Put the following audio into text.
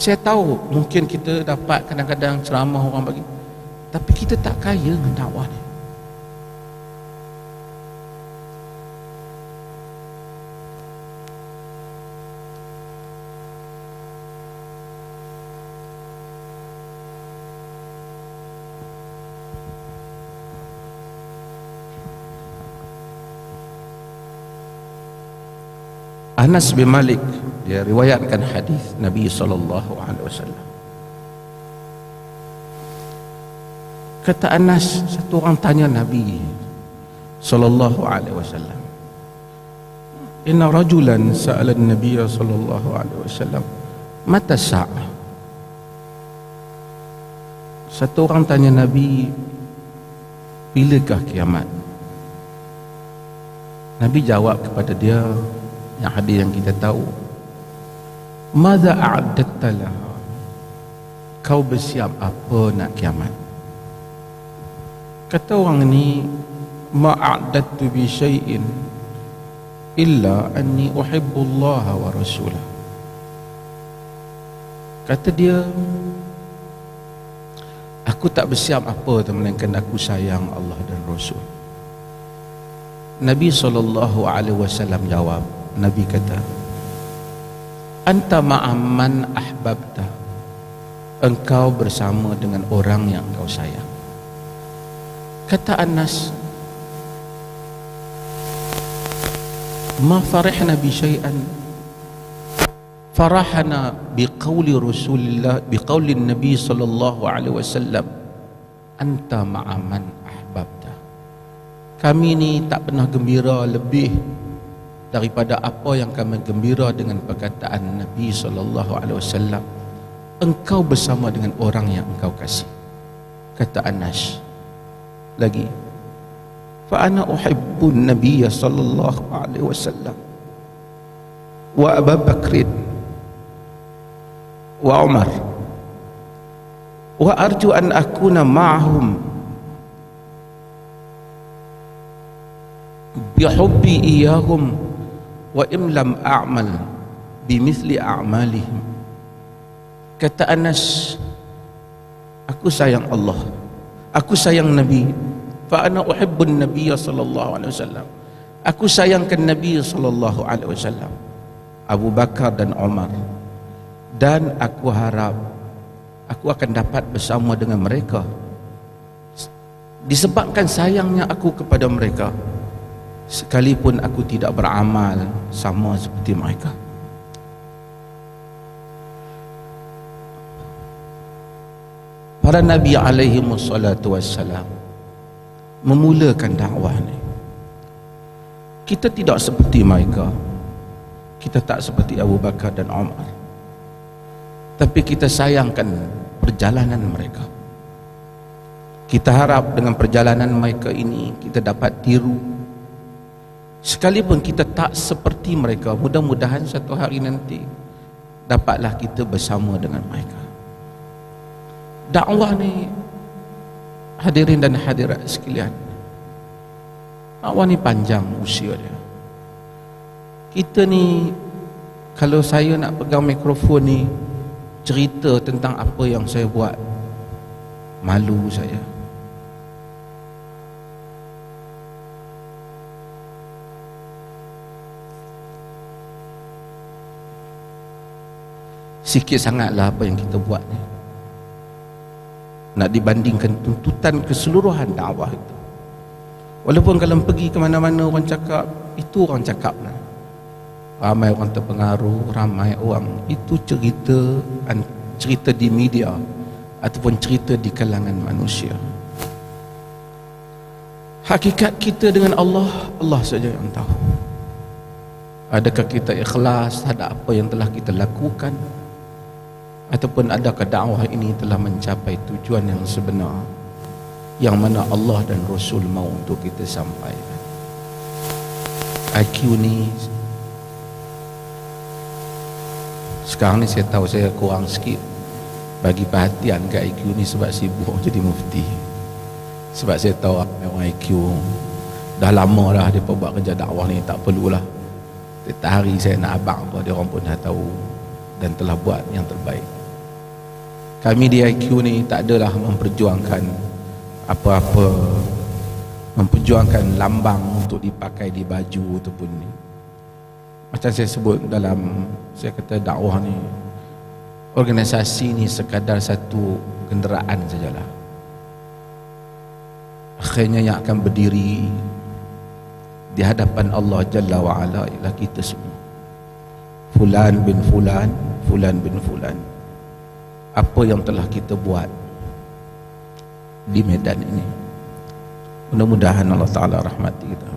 Saya tahu mungkin kita dapat kadang-kadang ceramah orang bagi, tapi kita tak kaya dengan dakwah ni. Anas bin Malik dia riwayatkan hadis Nabi SAW. Kata Anas, satu orang tanya Nabi SAW, inna rajulan sa'ala Nabi SAW, mata sa'ah. Satu orang tanya Nabi, bilakah kiamat? Nabi jawab kepada dia yang hadis yang kita tahu, madza a'addatta laha, kau bersiap apa nak kiamat? Kata orang ni, ma'adattu bi syai'in illa anni uhibbullaha wa rasulah. Kata dia, aku tak bersiap apa melainkan aku sayang Allah dan Rasul. Nabi SAW jawab, Nabi kata, anta ma'amman ahbabta, engkau bersama dengan orang yang engkau sayang. Kata Anas, ma farihna bi syai'an farahana biqauli Rasulillah, biqauli Nabi sallallahu alaihi wasallam, anta ma'amman ahbabta. Kami ni tak pernah gembira lebih daripada apa yang kami gembira dengan perkataan Nabi SAW, engkau bersama dengan orang yang engkau kasih. Kata Anas lagi, fa ana uhibbun Nabiy sallallahu alaihi wasallam wa Abu Bakr wa Umar wa arju an akuna ma'ahum bihubbi iyahum wa im lam a'mal bimithli a'malihim. Kata Anas, aku sayang Allah, aku sayang Nabi, fa ana uhibbun Nabiy sallallahu alaihi wasallam, aku sayangkan Nabi sallallahu alaihi wasallam, Abu Bakar dan Umar, dan aku harap aku akan dapat bersama dengan mereka disebabkan sayangnya aku kepada mereka, sekalipun aku tidak beramal sama seperti mereka. Para Nabi alaihi wassalatu wassalam memulakan dakwah ni. Kita tidak seperti mereka, kita tak seperti Abu Bakar dan Umar, tapi kita sayangkan perjalanan mereka. Kita harap dengan perjalanan mereka ini kita dapat tiru. Sekalipun kita tak seperti mereka, mudah-mudahan satu hari nanti dapatlah kita bersama dengan mereka. Dakwah ni, hadirin dan hadirat sekalian, dakwah ni panjang usia dia. Kita ni, kalau saya nak pegang mikrofon ni cerita tentang apa yang saya buat, malu saya. Sikit sangatlah apa yang kita buat ni, nak dibandingkan tuntutan keseluruhan dakwah itu. Walaupun kalau pergi ke mana-mana orang cakap, itu orang cakap lah, ramai orang terpengaruh, ramai orang, itu cerita di media ataupun cerita di kalangan manusia. Hakikat kita dengan Allah, Allah saja yang tahu. Adakah kita ikhlas terhadap apa yang telah kita lakukan, ataupun adakah dakwah ini telah mencapai tujuan yang sebenar, yang mana Allah dan Rasul mahu untuk kita sampaikan. IQ ni sekarang ni saya tahu saya kurang sikit bagi perhatian ke IQ ni, sebab sibuk jadi mufti. Sebab saya tahu orang IQ dah lama dah dia buat kerja dakwah ni, tak perlulah setiap hari saya nak abang apa, dia orang pun dah tahu dan telah buat yang terbaik. Kami di IQ ni tak adalah memperjuangkan apa-apa, memperjuangkan lambang untuk dipakai di baju ataupun ni. Macam saya sebut dalam, saya kata dakwah ni, organisasi ni sekadar satu kenderaan sajalah. Akhirnya yang akan berdiri di hadapan Allah Jalla wa'ala ialah kita semua. Fulan bin Fulan, Fulan bin Fulan. Apa yang telah kita buat di medan ini. Mudah-mudahan Allah Ta'ala rahmati kita.